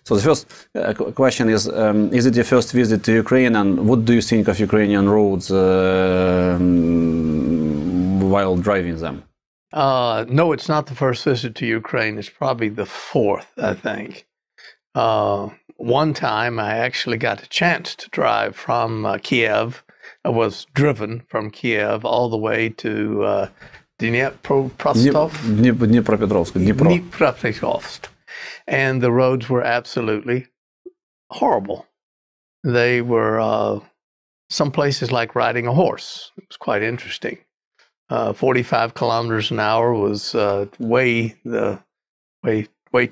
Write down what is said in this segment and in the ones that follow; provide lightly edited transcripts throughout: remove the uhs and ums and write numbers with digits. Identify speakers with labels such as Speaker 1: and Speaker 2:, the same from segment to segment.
Speaker 1: So the first question is it your first visit to Ukraine, and what do you think of Ukrainian roads while driving them?
Speaker 2: No, it's not the first visit to Ukraine. It's probably the fourth, I think. One time I actually got a chance to drive from Kiev. I was driven from Kiev all the way to Dnipropetrovsk. And the roads were absolutely horrible. They were some places like riding a horse. It was quite interesting. 45 kilometers an hour was way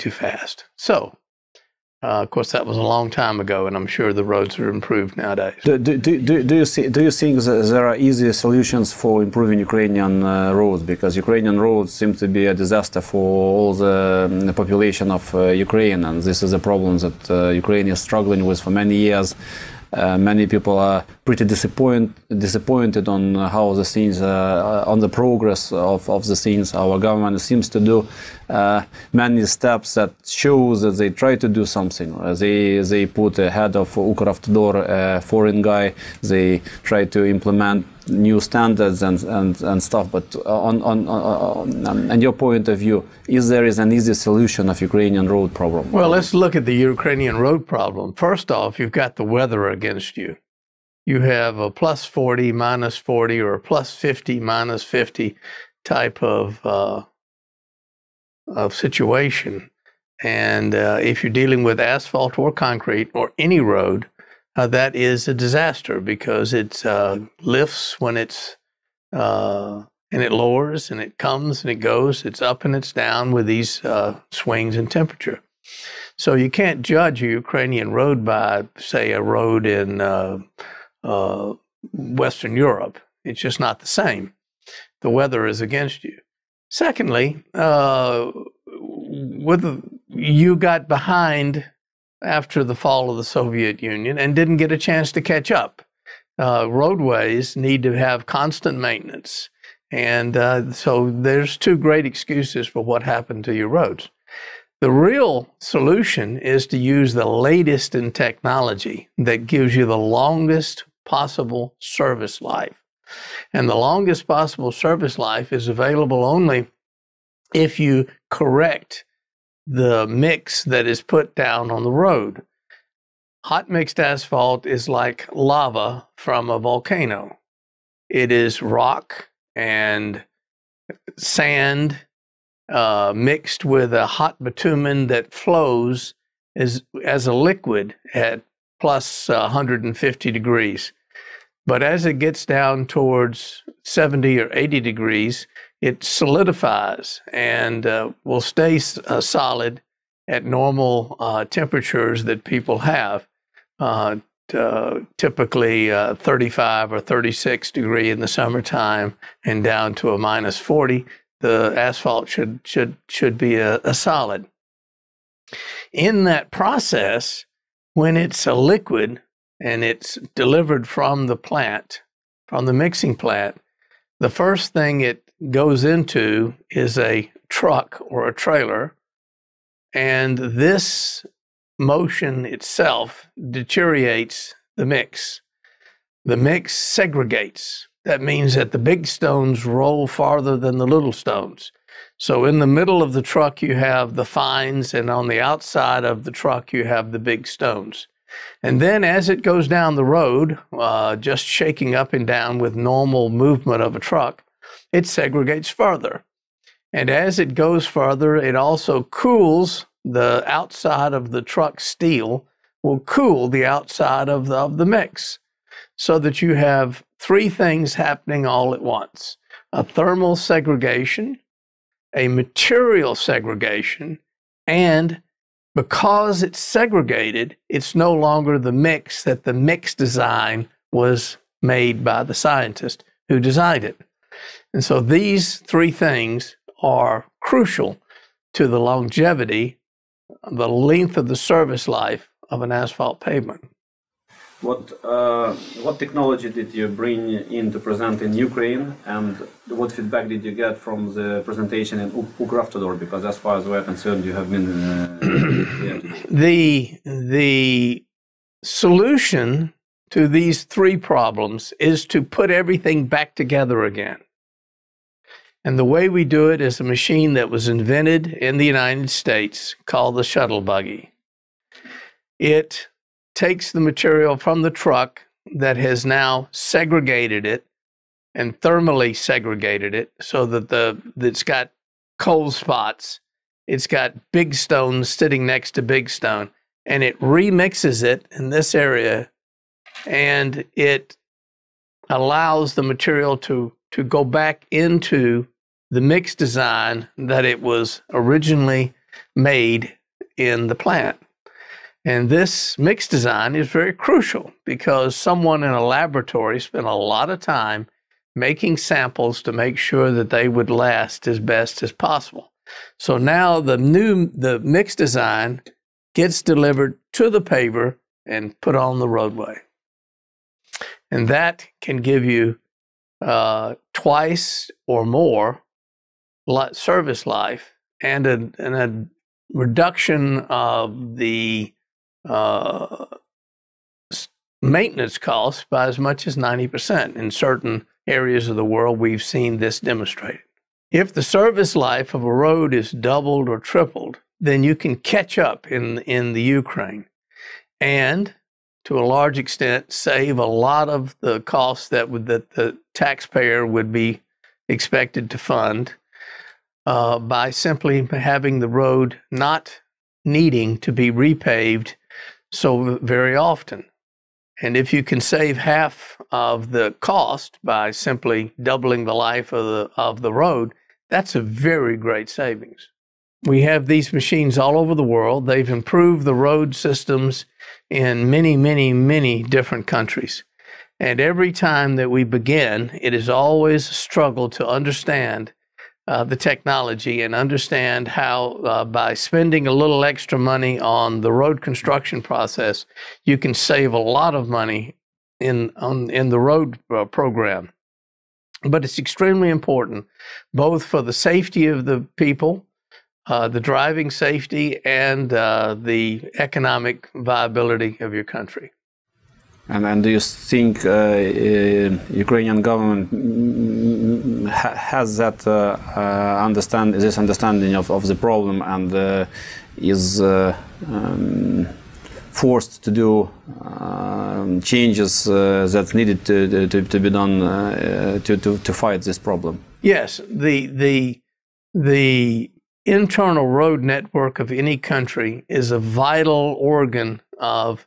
Speaker 2: too fast. So, of course, that was a long time ago, and I'm sure the roads are improved nowadays.
Speaker 1: Do you think that there are easy solutions for improving Ukrainian roads? Because Ukrainian roads seem to be a disaster for all the population of Ukraine, and this is a problem that Ukraine is struggling with for many years. Many people are pretty disappointed on how the things, on the progress of the things. Our government seems to do many steps that shows that they try to do something. They put a head of Avotodoрэкспо, a foreign guy. They try to implement new standards and stuff. But on your point of view, is there an easy solution of Ukrainian road problem?
Speaker 2: Well, let's look at the Ukrainian road problem. First off, you've got the weather against you. You have a plus 40, minus 40, or a plus 50, minus 50 type of situation. And if you're dealing with asphalt or concrete or any road, that is a disaster, because it lifts when it's, and it lowers, and it comes and it goes. It's up and it's down with these swings in temperature. So you can't judge a Ukrainian road by, say, a road in Western Europe. It's just not the same. The weather is against you. Secondly, you got behind after the fall of the Soviet Union and didn't get a chance to catch up. Roadways need to have constant maintenance. And so there's two great excuses for what happened to your roads. The real solution is to use the latest in technology that gives you the longest possible service life. And the longest possible service life is available only if you correct the mix that is put down on the road. Hot mixed asphalt is like lava from a volcano. It is rock and sand mixed with a hot bitumen that flows as a liquid at plus 150 degrees. But as it gets down towards 70 or 80 degrees, it solidifies and will stay solid at normal temperatures that people have, typically 35 or 36 degree in the summertime and down to a minus 40. The asphalt should be a solid. In that process, when it's a liquid and it's delivered from the plant, from the mixing plant, the first thing it goes into is a truck or a trailer, and this motion itself deteriorates the mix. The mix segregates. That means that the big stones roll farther than the little stones. So in the middle of the truck, you have the fines, and on the outside of the truck, you have the big stones. And then as it goes down the road, just shaking up and down with normal movement of a truck, it segregates further. And as it goes further, it also cools the outside of the truck steel, will cool the outside of the mix, so that you have three things happening all at once: a thermal segregation, a material segregation, and because it's segregated, it's no longer the mix that the mix design was made by the scientist who designed it. And so these three things are crucial to the longevity, the length of the service life of an asphalt pavement.
Speaker 1: What technology did you bring in to present in Ukraine, and what feedback did you get from the presentation in АВТОДОРЭКСПО? Because as far as we're concerned, you have been
Speaker 2: the solution to these three problems is to put everything back together again. And the way we do it is a machine that was invented in the United States called the shuttle buggy. It takes the material from the truck that has now segregated it and thermally segregated it so that it's got cold spots, it's got big stones sitting next to big stone, and it remixes it in this area, and it allows the material to go back into the mix design that it was originally made in the plant. And this mix design is very crucial because someone in a laboratory spent a lot of time making samples to make sure that they would last as best as possible. So now the mix design gets delivered to the paver and put on the roadway. And that can give you twice or more service life and a reduction of the maintenance costs by as much as 90%. In certain areas of the world, we've seen this demonstrated. If the service life of a road is doubled or tripled, then you can catch up in the Ukraine and, to a large extent, save a lot of the costs that the taxpayer would be expected to fund by simply having the road not needing to be repaved so very often. And if you can save half of the cost by simply doubling the life of the road, that's a very great savings. We have these machines all over the world. They've improved the road systems in many, many, many different countries. And every time that we begin, it is always a struggle to understand the technology and understand how by spending a little extra money on the road construction process, you can save a lot of money in the road program. But it's extremely important, both for the safety of the people, the driving safety, and the economic viability of your country.
Speaker 1: And do you think Ukrainian government has that this understanding of the problem and is forced to do changes that's needed to be done to fight this problem?
Speaker 2: Yes, the internal road network of any country is a vital organ of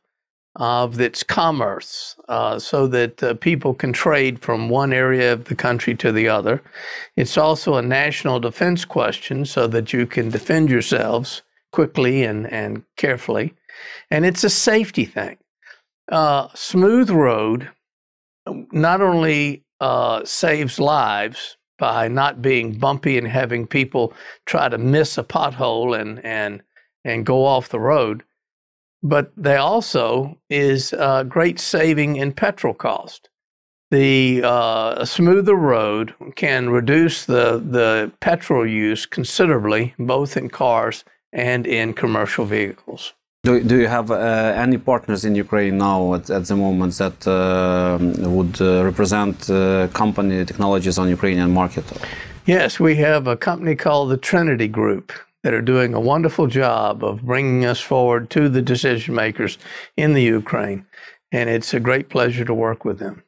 Speaker 2: its commerce, so that people can trade from one area of the country to the other. It's also a national defense question, so that you can defend yourselves quickly and carefully. And it's a safety thing. Smooth road not only saves lives by not being bumpy and having people try to miss a pothole and go off the road, but they also is a great saving in petrol cost. A smoother road can reduce the petrol use considerably, both in cars and in commercial vehicles.
Speaker 1: Do you have any partners in Ukraine now at the moment that would represent company technologies on Ukrainian market?
Speaker 2: Yes, we have a company called the Triniti-Grup that are doing a wonderful job of bringing us forward to the decision makers in the Ukraine, and it's a great pleasure to work with them.